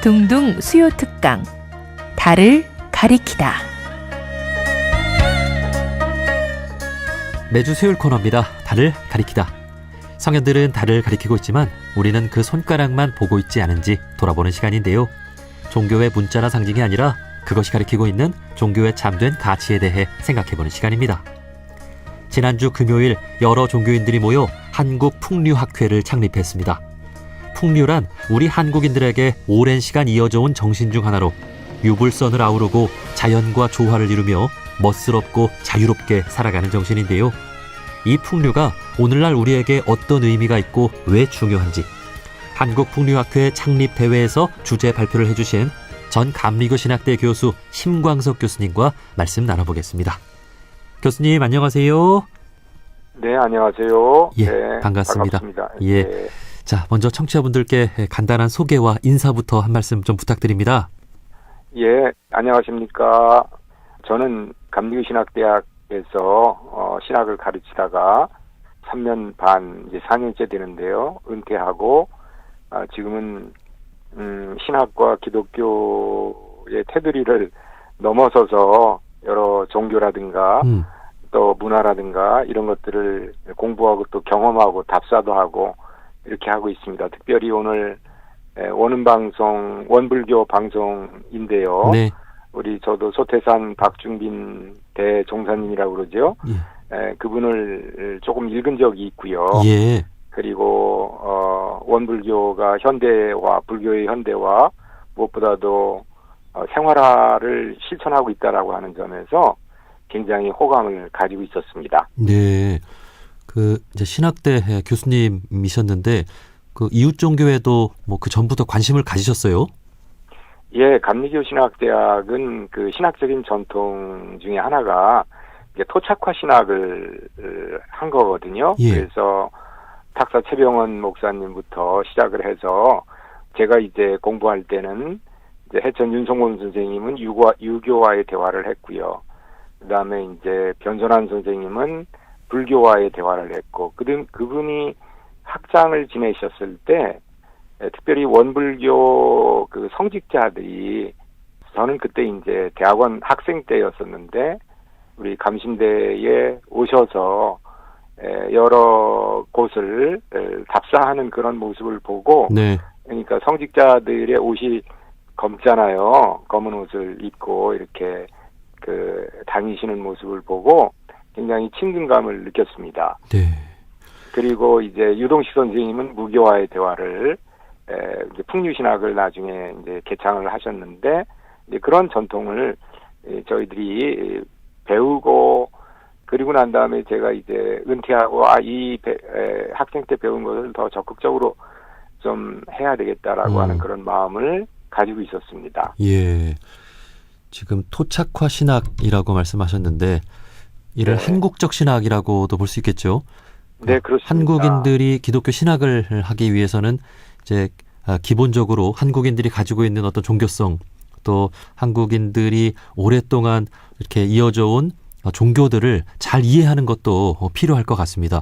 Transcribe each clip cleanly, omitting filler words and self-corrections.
둥둥 수요 특강 달을 가리키다. 매주 수요일 코너입니다. 달을 가리키다. 성현들은 달을 가리키고 있지만 우리는 그 손가락만 보고 있지 않은지 돌아보는 시간인데요. 종교의 문자나 상징이 아니라 그것이 가리키고 있는 종교의 참된 가치에 대해 생각해보는 시간입니다. 지난주 금요일 여러 종교인들이 모여 한국풍류학회를 창립했습니다. 풍류란 우리 한국인들에게 오랜 시간 이어져 온 정신 중 하나로 유불선을 아우르고 자연과 조화를 이루며 멋스럽고 자유롭게 살아가는 정신인데요. 이 풍류가 오늘날 우리에게 어떤 의미가 있고 왜 중요한지 한국풍류학회 창립대회에서 주제 발표를 해주신 전 감리교 신학대 교수 심광석 교수님과 말씀 나눠보겠습니다. 교수님 안녕하세요. 네, 안녕하세요. 예, 네, 반갑습니다. 반갑습니다. 예. 네. 자, 먼저 청취자분들께 간단한 소개와 인사부터 한 말씀 좀 부탁드립니다. 예, 안녕하십니까. 저는 감리교 신학대학에서 신학을 가르치다가 3년 반, 이제 4년째 되는데요. 은퇴하고 지금은 신학과 기독교의 테두리를 넘어서서 여러 종교라든가 또 문화라든가 이런 것들을 공부하고 또 경험하고 답사도 하고 이렇게 하고 있습니다. 특별히 오늘 원음방송, 원불교 방송인데요. 네. 저도 소태산 박중빈 대종사님이라고 그러죠. 예. 그분을 조금 읽은 적이 있고요. 예. 그리고 원불교가 현대화, 불교의 현대화, 무엇보다도 생활화를 실천하고 있다라고 하는 점에서 굉장히 호감을 가지고 있었습니다. 네. 이제 신학대 교수님이셨는데, 이웃 종교에도 그 전부터 관심을 가지셨어요? 예, 감리교 신학대학은 그 신학적인 전통 중에 하나가 이제 토착화 신학을 한 거거든요. 예. 그래서 탁사 최병원 목사님부터 시작을 해서 제가 이제 공부할 때는 이제 해천 윤성곤 선생님은 유교와의 대화를 했고요. 그다음에 이제 변선환 선생님은 불교와의 대화를 했고, 그분이 학장을 지내셨을 때 특별히 원불교 그 성직자들이, 저는 그때 이제 대학원 학생 때였었는데 우리 감신대에 오셔서 여러 곳을 답사하는 그런 모습을 보고, 네. 그러니까 성직자들의 옷이 검잖아요. 검은 옷을 입고 이렇게 다니시는 모습을 보고 굉장히 친근감을 느꼈습니다. 네. 그리고 이제 유동식 선생님은 무교와의 대화를 이제 풍류신학을 나중에 이제 개창을 하셨는데, 이제 그런 전통을 저희들이 배우고, 그리고 난 다음에 제가 이제 은퇴하고 학생 때 배운 것을 더 적극적으로 좀 해야 되겠다라고 하는 그런 마음을 가지고 있었습니다. 예. 지금 토착화 신학이라고 말씀하셨는데, 이를 네. 한국적 신학이라고도 볼 수 있겠죠? 네, 그렇습니다. 한국인들이 기독교 신학을 하기 위해서는 이제 기본적으로 한국인들이 가지고 있는 어떤 종교성, 또 한국인들이 오랫동안 이렇게 이어져 온 종교들을 잘 이해하는 것도 필요할 것 같습니다.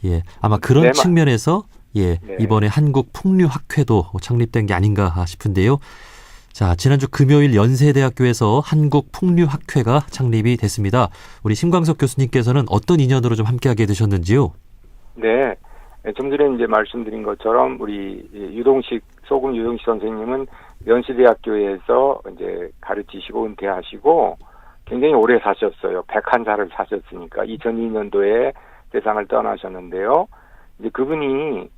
예, 아마 그런 네, 측면에서 네. 이번에 한국풍류학회도 창립된 게 아닌가 싶은데요. 자, 지난주 금요일 연세대학교에서 한국풍류학회가 창립이 됐습니다. 우리 심광석 교수님께서는 어떤 인연으로 좀 함께하게 되셨는지요? 네, 좀 전에 이제 말씀드린 것처럼 우리 소금 유동식 선생님은 연세대학교에서 이제 가르치시고 은퇴하시고 굉장히 오래 사셨어요. 101살을 사셨으니까 2002년도에 세상을 떠나셨는데요. 이제 그분이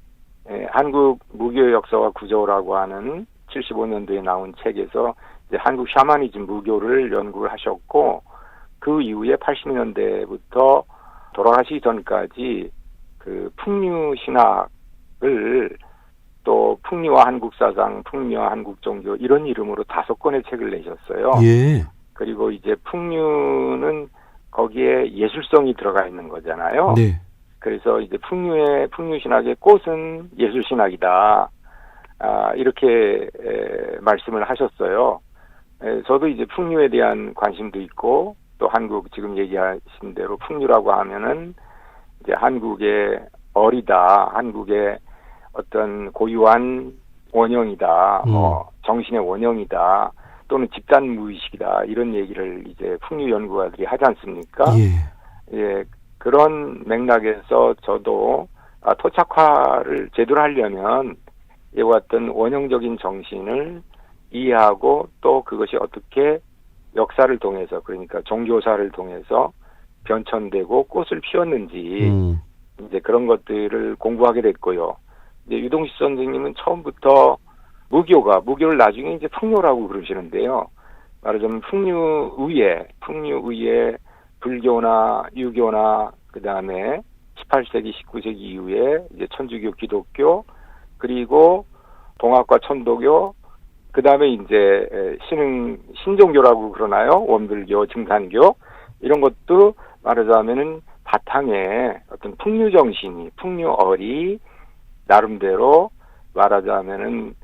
한국 무교 역사와 구조라고 하는 75년도에 나온 책에서 이제 한국 샤머니즘 무교를 연구를 하셨고, 그 이후에 80년대부터 돌아가시기 전까지 그 풍류 신학을, 또 풍류와 한국 사상, 풍류와 한국 종교 이런 이름으로 5권의 책을 내셨어요. 예. 그리고 이제 풍류는 거기에 예술성이 들어가 있는 거잖아요. 네. 그래서 이제 풍류 신학의 꽃은 예술 신학이다. 이렇게 말씀을 하셨어요. 저도 이제 풍류에 대한 관심도 있고, 또 한국 지금 얘기하신 대로 풍류라고 하면은 이제 한국의 어리다, 한국의 어떤 고유한 원형이다, 뭐 정신의 원형이다, 또는 집단 무의식이다 이런 얘기를 이제 풍류 연구가들이 하지 않습니까? 예, 그런 맥락에서 저도 토착화를 제대로 하려면 이와 같은 원형적인 정신을 이해하고 또 그것이 어떻게 역사를 통해서 그러니까 종교사를 통해서 변천되고 꽃을 피웠는지 이제 그런 것들을 공부하게 됐고요. 이제 유동식 선생님은 처음부터 무교를 나중에 이제 풍요라고 그러시는데요. 말하자면 풍류의에 불교나 유교나 그 다음에 18세기, 19세기 이후에 이제 천주교, 기독교 그리고 동학과 천도교 그 다음에 이제 신종교라고 그러나요? 원불교, 증산교 이런 것도 말하자면은 바탕에 어떤 풍류 정신이 풍류얼이 나름대로 말하자면은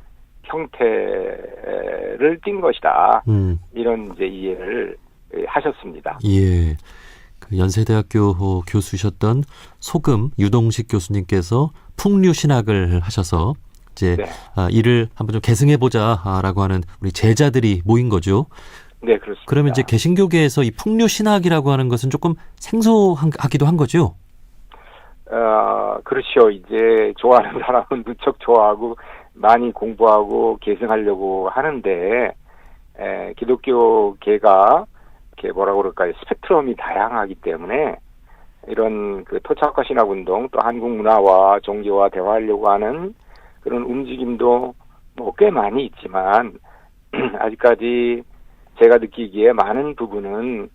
형태를 띈 것이다. 이런 이제 이해를 하셨습니다. 예. 그 연세대학교 교수셨던 소금 유동식 교수님께서 풍류 신학을 하셔서 이제 네. 이를 한번 좀 계승해보자라고 하는 우리 제자들이 모인 거죠. 네, 그렇습니다. 그러면 이제 개신교계에서 이 풍류 신학이라고 하는 것은 조금 생소하기도 한 거죠. 그렇죠. 이제 좋아하는 사람은 무척 좋아하고 많이 공부하고 계승하려고 하는데 기독교계가 이렇게 뭐라고 그럴까요? 스펙트럼이 다양하기 때문에 이런 그 토착화 신학 운동 또 한국 문화와 종교와 대화하려고 하는 그런 움직임도 뭐 꽤 많이 있지만 아직까지 제가 느끼기에 많은 부분은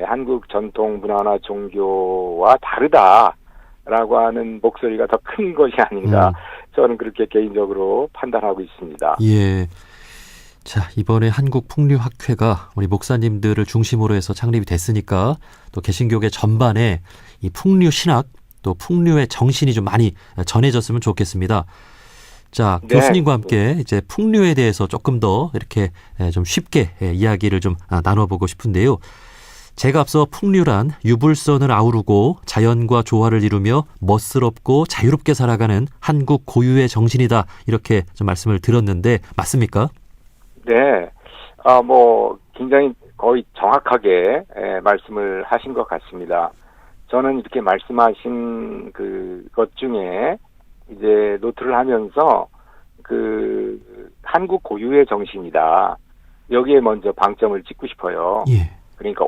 한국 전통 문화나 종교와 다르다라고 하는 목소리가 더 큰 것이 아닌가 저는 그렇게 개인적으로 판단하고 있습니다. 예. 자, 이번에 한국풍류학회가 우리 목사님들을 중심으로 해서 창립이 됐으니까 또 개신교계 전반에 이 풍류 신학 또 풍류의 정신이 좀 많이 전해졌으면 좋겠습니다. 자, 네. 교수님과 함께 이제 풍류에 대해서 조금 더 이렇게 좀 쉽게 이야기를 좀 나눠보고 싶은데요. 제가 앞서 풍류란 유불선을 아우르고 자연과 조화를 이루며 멋스럽고 자유롭게 살아가는 한국 고유의 정신이다. 이렇게 좀 말씀을 드렸는데 맞습니까? 네. 뭐 굉장히 거의 정확하게 말씀을 하신 것 같습니다. 저는 이렇게 말씀하신 그것 중에 이제 노트를 하면서 그 한국 고유의 정신이다. 여기에 먼저 방점을 찍고 싶어요. 예. 그러니까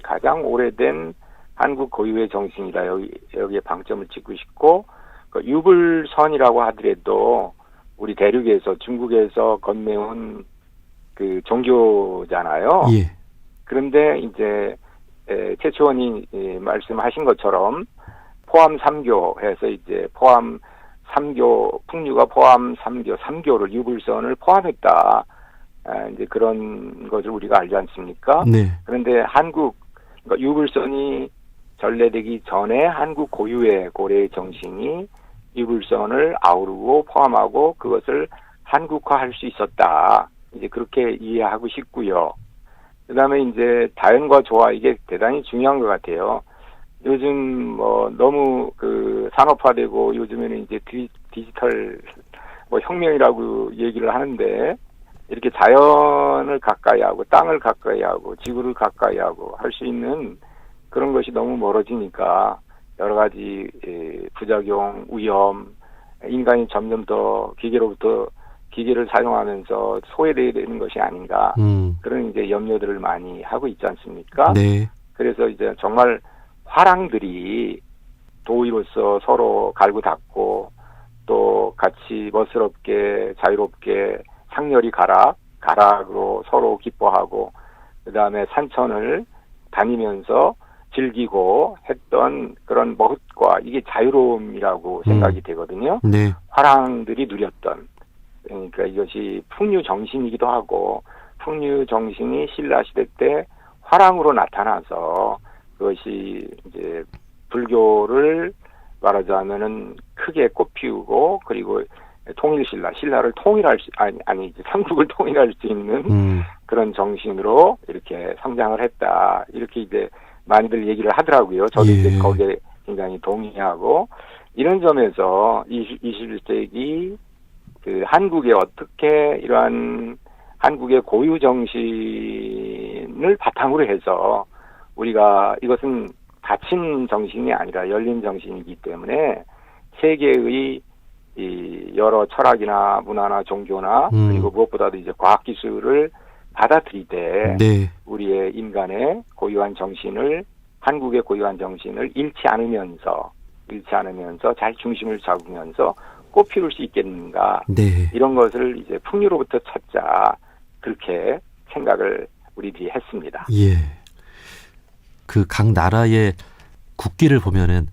가장 오래된 한국 고유의 정신이다. 여기에 방점을 찍고 싶고 그 유불선이라고 하더라도 우리 대륙에서 중국에서 건네온 그 종교잖아요. 예. 그런데 이제 최초원이 말씀하신 것처럼 포함 3교 해서 이제 포함 3교 풍류가 포함 3교를 유불선을 포함했다. 이제 그런 것을 우리가 알지 않습니까? 네. 그런데 그러니까 유불선이 전래되기 전에 한국 고유의 고래의 정신이 유불선을 아우르고 포함하고 그것을 한국화할 수 있었다. 이제 그렇게 이해하고 싶고요. 그다음에 이제 자연과 조화 이게 대단히 중요한 것 같아요. 요즘 뭐 너무 그 산업화되고 요즘에는 이제 디지털 뭐 혁명이라고 얘기를 하는데 이렇게 자연을 가까이 하고 땅을 가까이 하고 지구를 가까이 하고 할 수 있는 그런 것이 너무 멀어지니까 여러 가지 부작용, 위험, 인간이 점점 더 기계를 사용하면서 소외되는 것이 아닌가 그런 이제 염려들을 많이 하고 있지 않습니까? 네. 그래서 이제 정말 화랑들이 도의로서 서로 갈고 닦고 또 같이 멋스럽게 자유롭게 상렬이 가락으로 서로 기뻐하고 그다음에 산천을 다니면서 즐기고 했던 그런 멋과 이게 자유로움이라고 생각이 되거든요. 네. 화랑들이 누렸던 그러니까 이것이 풍류 정신이기도 하고 풍류 정신이 신라 시대 때 화랑으로 나타나서 그것이 이제 불교를 말하자면은 크게 꽃피우고 그리고 신라를 통일할 수 이제 삼국을 통일할 수 있는 그런 정신으로 이렇게 성장을 했다. 이렇게 이제 많이들 얘기를 하더라고요. 저도 예. 이제 거기에 굉장히 동의하고 이런 점에서 21세기 그 한국에 어떻게 이러한 한국의 고유 정신을 바탕으로 해서 우리가 이것은 닫힌 정신이 아니라 열린 정신이기 때문에 세계의 이 여러 철학이나 문화나 종교나 그리고 무엇보다도 이제 과학기술을 받아들이되 네. 우리의 인간의 고유한 정신을 한국의 고유한 정신을 잃지 않으면서 잘 중심을 잡으면서 꽃피울 수 있겠는가 네. 이런 것을 이제 풍류로부터 찾자 그렇게 생각을 우리들이 했습니다. 예. 그 각 나라의 국기를 보면은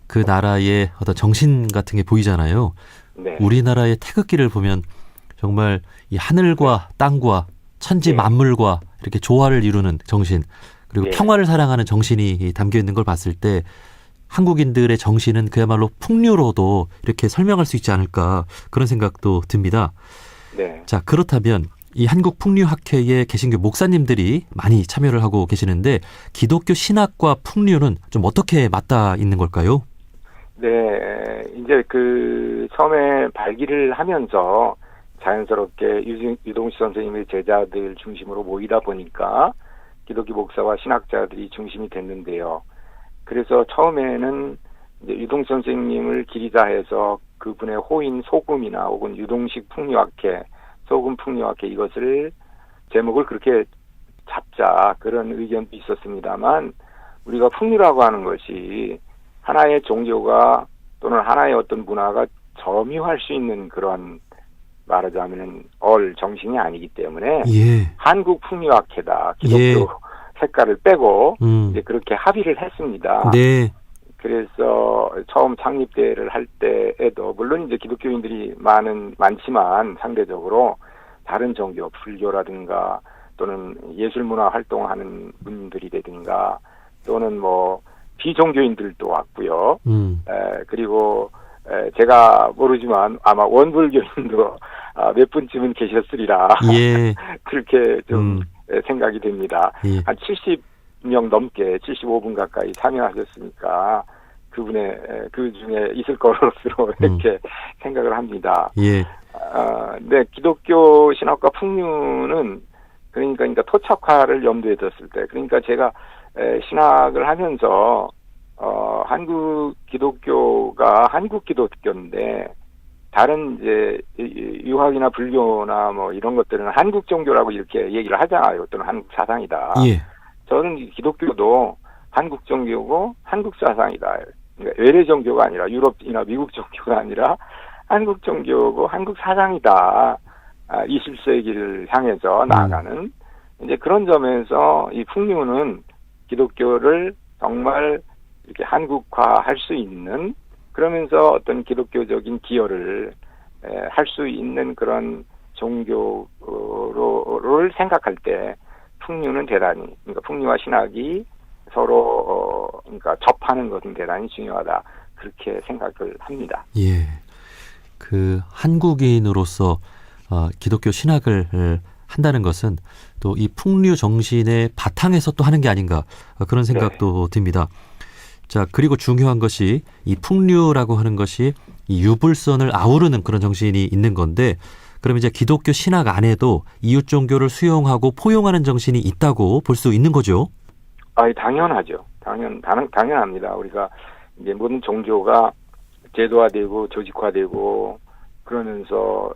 그 나라의 어떤 정신 같은 게 보이잖아요. 네. 우리나라의 태극기를 보면 정말 이 하늘과 땅과 천지 네. 만물과 이렇게 조화를 이루는 정신 그리고 네. 평화를 사랑하는 정신이 담겨 있는 걸 봤을 때 한국인들의 정신은 그야말로 풍류로도 이렇게 설명할 수 있지 않을까 그런 생각도 듭니다. 네. 자, 그렇다면 이 한국풍류학회에 개신교 목사님들이 많이 참여를 하고 계시는데 기독교 신학과 풍류는 좀 어떻게 맞닿아 있는 걸까요? 네, 이제 그 처음에 발기를 하면서 자연스럽게 유동식 선생님의 제자들 중심으로 모이다 보니까 기독교 목사와 신학자들이 중심이 됐는데요. 그래서 처음에는 이제 유동식 선생님을 기리자 해서 그분의 호인 소금이나 혹은 유동식 풍류학회, 소금 풍류학회 이것을 제목을 그렇게 잡자 그런 의견도 있었습니다만 우리가 풍류라고 하는 것이 하나의 종교가 또는 하나의 어떤 문화가 점유할 수 있는 그런 말하자면 정신이 아니기 때문에 예. 한국 풍류학회다 기독교 예. 색깔을 빼고 이제 그렇게 합의를 했습니다. 네. 그래서 처음 창립대회를 할 때에도 물론 이제 기독교인들이 많지만 상대적으로 다른 종교 불교라든가 또는 예술문화 활동하는 분들이라든가 또는 뭐 비종교인들도 왔고요. 그리고 제가 모르지만 아마 원불교인도 몇 분쯤은 계셨으리라. 예. 그렇게 좀 생각이 됩니다. 예. 한 70명 넘게 75분 가까이 참여하셨으니까 그 중에 있을 것으로 이렇게 생각을 합니다. 예. 네, 기독교 신학과 풍류는 그러니까 토착화를 염두에 뒀을 때 그러니까 제가 신학을 하면서 한국 기독교가 한국 기독교인데 다른 이제 유학이나 불교나 뭐 이런 것들은 한국 종교라고 이렇게 얘기를 하잖아요. 또는 한국 사상이다. 예. 저는 기독교도 한국 종교고 한국 사상이다. 그러니까 외래 종교가 아니라 유럽이나 미국 종교가 아니라 한국 종교고 한국 사상이다. 21세기를 향해서 나아가는 이제 그런 점에서 이 풍류는 기독교를 정말 이렇게 한국화할 수 있는 그러면서 어떤 기독교적인 기여를 할 수 있는 그런 종교를 생각할 때 풍류는 대단히 그러니까 풍류와 신학이 서로 그러니까 접하는 것은 대단히 중요하다 그렇게 생각을 합니다. 예. 그 한국인으로서 기독교 신학을 한다는 것은 또 이 풍류 정신의 바탕에서 또 하는 게 아닌가 그런 생각도 듭니다. 자, 그리고 중요한 것이 이 풍류라고 하는 것이 이 유불선을 아우르는 그런 정신이 있는 건데 그럼 이제 기독교 신학 안에도 이웃 종교를 수용하고 포용하는 정신이 있다고 볼 수 있는 거죠? 당연하죠. 당연합니다. 우리가 이제 모든 종교가 제도화되고 조직화되고 그러면서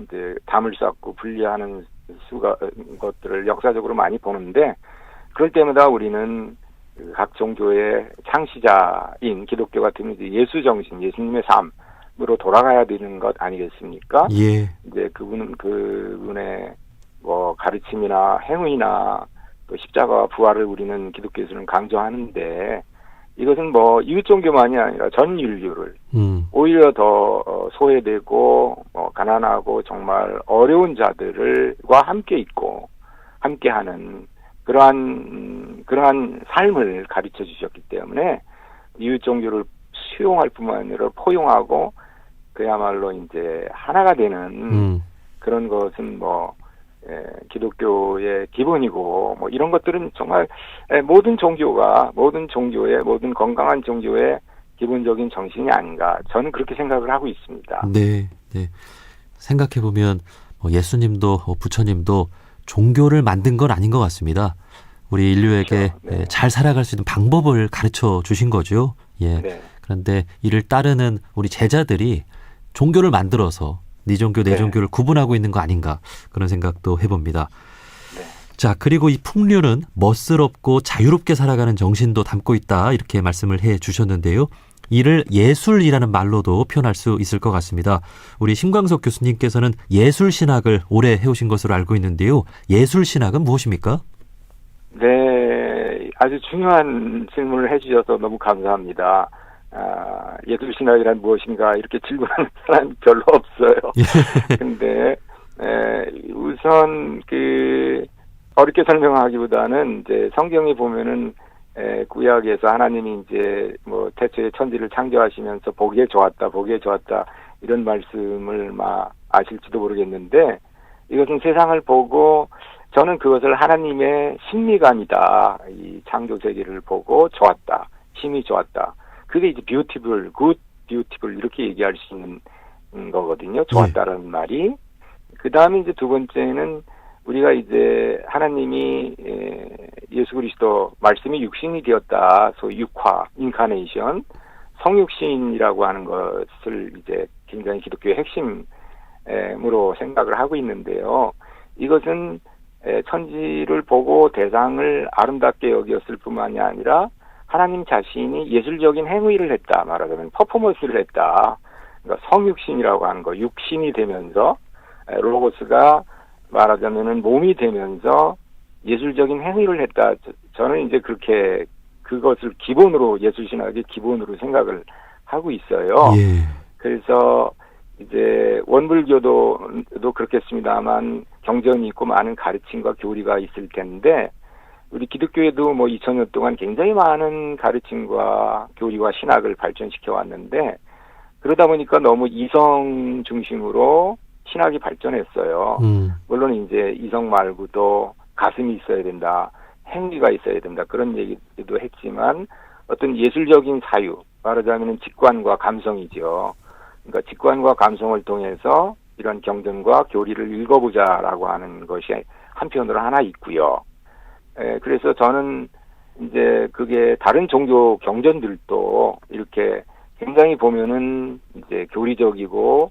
이제 담을 쌓고 분리하는 것들을 역사적으로 많이 보는데 그럴 때마다 우리는 각 종교의 창시자인 기독교 같은 이제 예수 정신, 예수님의 삶으로 돌아가야 되는 것 아니겠습니까? 예. 이제 그분의 뭐 가르침이나 행위나 또 십자가와 부활을 우리는 기독교에서는 강조하는데 이것은 뭐 이웃 종교만이 아니라 전 인류를 오히려 더 소외되고 가난하고 정말 어려운 자들과 함께 있고 함께하는 그러한 삶을 가르쳐 주셨기 때문에 이웃 종교를 수용할 뿐만 아니라 포용하고 그야말로 이제 하나가 되는 그런 것은 기독교의 기본이고 뭐 이런 것들은 정말 모든 종교의 모든 건강한 종교의 기본적인 정신이 아닌가 저는 그렇게 생각을 하고 있습니다. 네, 네. 생각해보면 예수님도 부처님도 종교를 만든 건 아닌 것 같습니다. 우리 인류에게 그렇죠. 네. 잘 살아갈 수 있는 방법을 가르쳐 주신 거죠. 예. 네. 그런데 이를 따르는 우리 제자들이 종교를 만들어서 네 종교, 내 네. 종교를 구분하고 있는 거 아닌가 그런 생각도 해봅니다. 네. 자, 그리고 이 풍류는 멋스럽고 자유롭게 살아가는 정신도 담고 있다 이렇게 말씀을 해 주셨는데요. 이를 예술이라는 말로도 표현할 수 있을 것 같습니다. 우리 신광석 교수님께서는 예술신학을 오래 해오신 것으로 알고 있는데요. 예술신학은 무엇입니까? 네, 아주 중요한 질문을 해주셔서 너무 감사합니다. 예술신학이란 무엇인가 이렇게 질문하는 사람이 별로 없어요. 근데 우선 어렵게 설명하기보다는 이제 성경에 보면은 구약에서 하나님이 이제 태초에 천지를 창조하시면서 보기에 좋았다 이런 말씀을 아실지도 모르겠는데 이것은 세상을 보고 저는 그것을 하나님의 심미감이다. 이 창조 세계를 보고 좋았다. 심히 좋았다. 그게 이제 beautiful, good, beautiful 이렇게 얘기할 수 있는 거거든요. 좋았다라는 말이. 그 다음에 이제 두 번째는 우리가 이제 하나님이 예수 그리스도 말씀이 육신이 되었다. 소위 육화, 인카네이션, 성육신이라고 하는 것을 이제 굉장히 기독교의 핵심으로 생각을 하고 있는데요. 이것은 천지를 보고 대상을 아름답게 여겼을 뿐만이 아니라 하나님 자신이 예술적인 행위를 했다. 말하자면 퍼포먼스를 했다. 그러니까 성육신이라고 하는 거, 육신이 되면서 로고스가 말하자면은 몸이 되면서 예술적인 행위를 했다. 저는 이제 그렇게 그것을 기본으로 예술신학의 기본으로 생각을 하고 있어요. 예. 그래서 이제 원불교도 그렇겠습니다만 경전이 있고 많은 가르침과 교리가 있을 텐데 우리 기독교에도 2000년 동안 굉장히 많은 가르침과 교리와 신학을 발전시켜 왔는데 그러다 보니까 너무 이성 중심으로 신학이 발전했어요. 물론 이제 이성 말고도 가슴이 있어야 된다, 행위가 있어야 된다 그런 얘기도 했지만 어떤 예술적인 사유, 말하자면 직관과 감성이죠. 그러니까 직관과 감성을 통해서 이런 경전과 교리를 읽어보자라고 하는 것이 한편으로 하나 있고요. 그래서 저는 이제 그게 다른 종교 경전들도 이렇게 굉장히 보면은 이제 교리적이고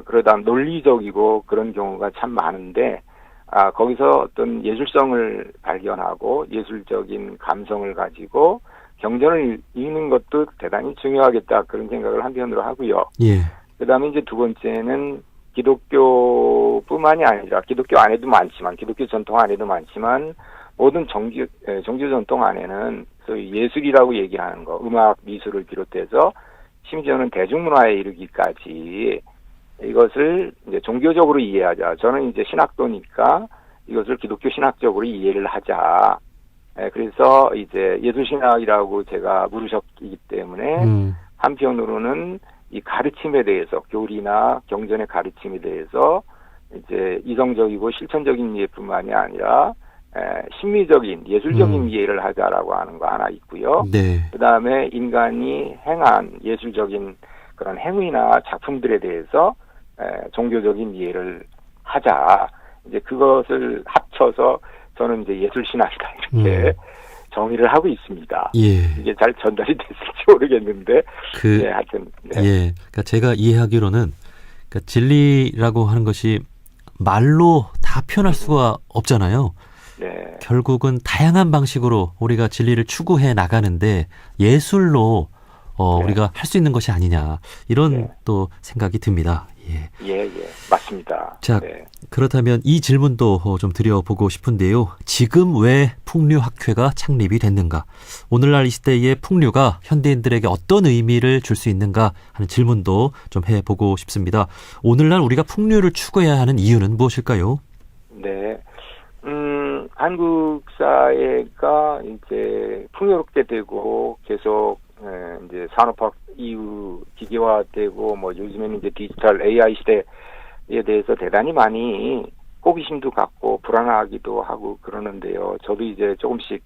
그러다 논리적이고 그런 경우가 참 많은데 거기서 어떤 예술성을 발견하고 예술적인 감성을 가지고 경전을 읽는 것도 대단히 중요하겠다 그런 생각을 한편으로 하고요. 예. 그다음에 이제 두 번째는 기독교뿐만이 아니라 기독교 안에도 많지만 기독교 전통 안에도 많지만 모든 종교 전통 안에는 소위 예술이라고 얘기하는 거, 음악, 미술을 비롯해서 심지어는 대중문화에 이르기까지 이것을 이제 종교적으로 이해하자. 저는 이제 신학도니까 이것을 기독교 신학적으로 이해를 하자. 그래서 이제 예술신학이라고 제가 물으셨기 때문에 한편으로는 이 가르침에 대해서 교리나 경전의 가르침에 대해서 이제 이성적이고 실천적인 이해뿐만이 아니라 심미적인 예술적인 이해를 하자라고 하는 거 하나 있고요. 네. 그다음에 인간이 행한 예술적인 그런 행위나 작품들에 대해서 종교적인 이해를 하자. 이제 그것을 합쳐서 저는 이제 예술신학이다 이렇게 정의를 하고 있습니다. 예. 이게 잘 전달이 됐을지 모르겠는데, 하여튼. 네. 예. 그러니까 제가 이해하기로는 그러니까 진리라고 하는 것이 말로 다 표현할 수가 없잖아요. 네. 결국은 다양한 방식으로 우리가 진리를 추구해 나가는데 예술로 네. 우리가 할 수 있는 것이 아니냐 이런 네. 또 생각이 듭니다. 예. 예, 맞습니다. 자, 네. 그렇다면 이 질문도 좀 드려보고 싶은데요. 지금 왜 풍류학회가 창립이 됐는가? 오늘날 이 시대의 풍류가 현대인들에게 어떤 의미를 줄 수 있는가 하는 질문도 좀 해보고 싶습니다. 오늘날 우리가 풍류를 추구해야 하는 이유는 무엇일까요? 네. 한국 사회가 이제 풍요롭게 되고 계속 이제 산업화 이후 기계화되고 요즘에는 이제 디지털 AI 시대에 대해서 대단히 많이 호기심도 갖고 불안하기도 하고 그러는데요. 저도 이제 조금씩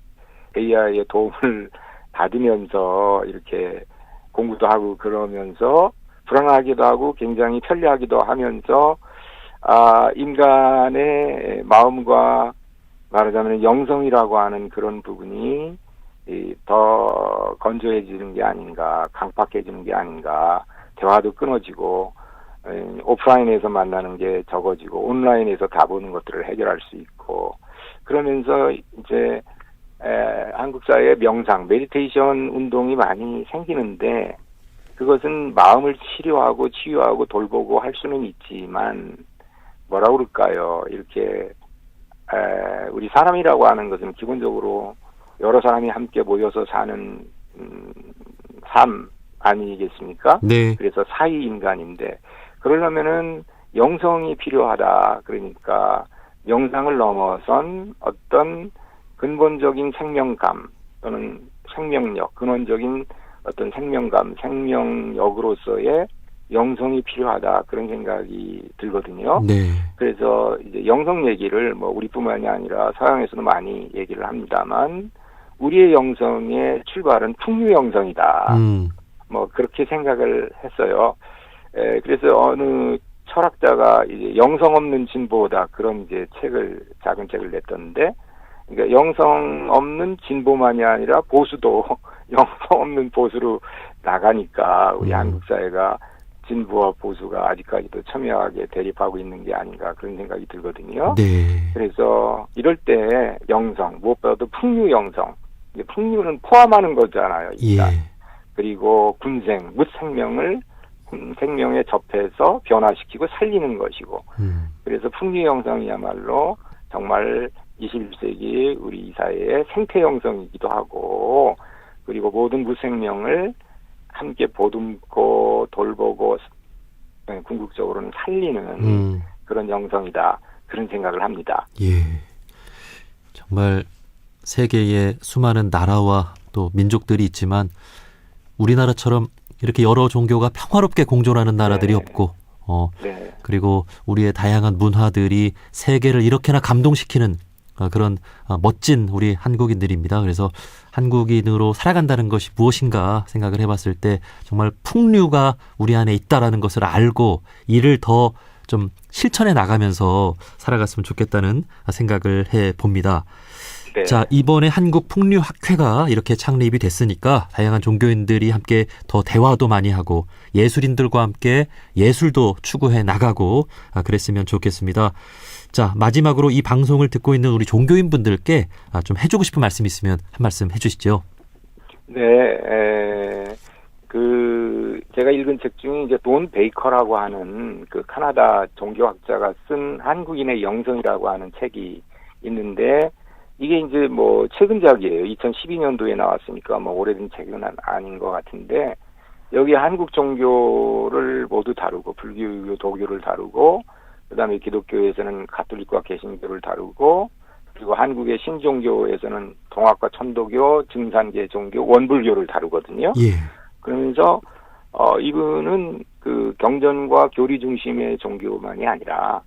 AI의 도움을 받으면서 이렇게 공부도 하고 그러면서 불안하기도 하고 굉장히 편리하기도 하면서 인간의 마음과 말하자면 영성이라고 하는 그런 부분이 더 건조해지는 게 아닌가, 강팍해지는 게 아닌가, 대화도 끊어지고 오프라인에서 만나는 게 적어지고 온라인에서 다 보는 것들을 해결할 수 있고 그러면서 이제 한국 사회의 명상, 메디테이션 운동이 많이 생기는데 그것은 마음을 치료하고 치유하고 돌보고 할 수는 있지만 뭐라 그럴까요? 이렇게 우리 사람이라고 하는 것은 기본적으로 여러 사람이 함께 모여서 사는 삶 아니겠습니까? 네. 그래서 사이 인간인데 그러려면은 영성이 필요하다. 그러니까 명상을 넘어선 어떤 근본적인 생명감 또는 생명력, 근원적인 어떤 생명감, 생명력으로서의 영성이 필요하다. 그런 생각이 들거든요. 네. 그래서 이제 영성 얘기를 뭐 우리뿐만이 아니라 서양에서도 많이 얘기를 합니다만 우리의 영성의 출발은 풍류 영성이다. 뭐 그렇게 생각을 했어요. 그래서 어느 철학자가 이제 영성 없는 진보다 그런 이제 작은 책을 냈던데, 그러니까 영성 없는 진보만이 아니라 보수도 영성 없는 보수로 나가니까 우리 한국 사회가 진보와 보수가 아직까지도 첨예하게 대립하고 있는 게 아닌가 그런 생각이 들거든요. 네. 그래서 이럴 때 영성, 무엇보다도 풍류 영성, 풍류는 포함하는 거잖아요. 일단. 예. 그리고 군생, 묻생명을 생명에 접해서 변화시키고 살리는 것이고 그래서 풍류 영성이야말로 정말 21세기 우리 사회의 생태 영성이기도 하고 그리고 모든 무생명을 함께 보듬고 돌보고 궁극적으로는 살리는 그런 영성이다. 그런 생각을 합니다. 예. 정말 세계의 수많은 나라와 또 민족들이 있지만 우리나라처럼 이렇게 여러 종교가 평화롭게 공존하는 나라들이 네. 없고 네. 그리고 우리의 다양한 문화들이 세계를 이렇게나 감동시키는 그런 멋진 우리 한국인들입니다. 그래서 한국인으로 살아간다는 것이 무엇인가 생각을 해봤을 때 정말 풍류가 우리 안에 있다라는 것을 알고 이를 더 좀 실천해 나가면서 살아갔으면 좋겠다는 생각을 해봅니다. 네. 자, 이번에 한국 풍류학회가 이렇게 창립이 됐으니까 다양한 종교인들이 함께 더 대화도 많이 하고 예술인들과 함께 예술도 추구해 나가고 그랬으면 좋겠습니다. 자, 마지막으로 이 방송을 듣고 있는 우리 종교인분들께 좀 해주고 싶은 말씀 있으면 한 말씀 해주시죠. 네, 제가 읽은 책 중에 이제 돈 베이커라고 하는 그 카나다 종교학자가 쓴 한국인의 영성이라고 하는 책이 있는데 이게 이제 뭐 최근작이에요. 2012년도에 나왔으니까 뭐 오래된 책은 아닌 것 같은데 여기 한국 종교를 모두 다루고 불교, 도교를 다루고 그다음에 기독교에서는 가톨릭과 개신교를 다루고 그리고 한국의 신종교에서는 동학과 천도교, 증산계 종교, 원불교를 다루거든요. 예. 그러면서 이분은 그 경전과 교리 중심의 종교만이 아니라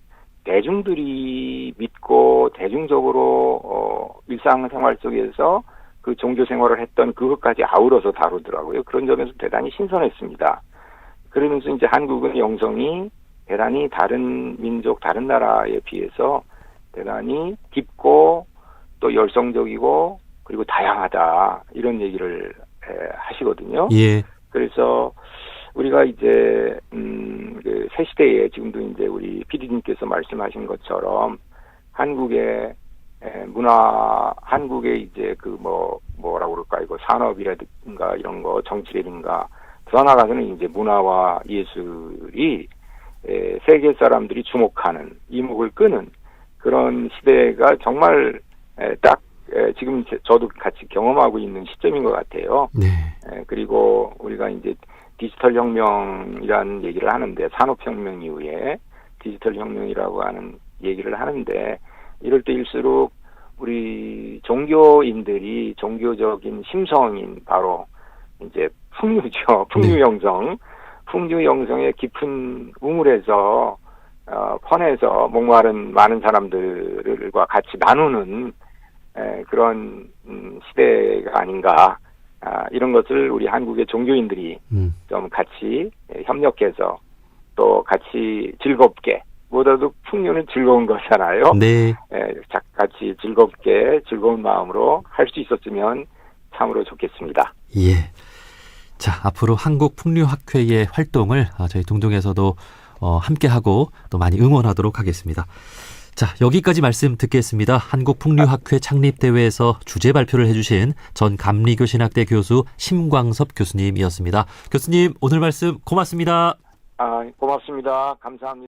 대중들이 믿고 대중적으로 일상생활 속에서 그 종교 생활을 했던 그것까지 아우러서 다루더라고요. 그런 점에서 대단히 신선했습니다. 그러면서 이제 한국은 영성이 대단히 다른 민족, 다른 나라에 비해서 대단히 깊고 또 열성적이고 그리고 다양하다 이런 얘기를 하시거든요. 예. 그래서 우리가 이제 그 새 시대에 지금도 이제 우리 PD님께서 말씀하신 것처럼 한국의 문화, 한국의 이제 그 뭐라고 그럴까 이거 산업이라든가 이런 거 정치라든가 더 나아가서는 이제 문화와 예술이 세계 사람들이 주목하는 이목을 끄는 그런 시대가 정말 딱 지금 저도 같이 경험하고 있는 시점인 것 같아요. 네. 그리고 우리가 이제 디지털 혁명이라는 얘기를 하는데 산업혁명 이후에 디지털 혁명이라고 하는 얘기를 하는데 이럴 때일수록 우리 종교인들이 종교적인 심성인 바로 이제 풍류죠. 풍류영성. 풍류영성의 깊은 우물에서 퍼내서 목마른 많은 사람들과 같이 나누는 그런 시대가 아닌가 이런 것을 우리 한국의 종교인들이 좀 같이 협력해서 또 같이 즐겁게, 무엇보다도 풍류는 즐거운 거잖아요. 네. 같이 즐겁게 즐거운 마음으로 할 수 있었으면 참으로 좋겠습니다. 예. 자, 앞으로 한국풍류학회의 활동을 저희 둥둥에서도 함께하고 또 많이 응원하도록 하겠습니다. 자, 여기까지 말씀 듣겠습니다. 한국풍류학회 창립대회에서 주제 발표를 해주신 전 감리교신학대 교수 심광섭 교수님이었습니다. 교수님, 오늘 말씀 고맙습니다. 고맙습니다. 감사합니다.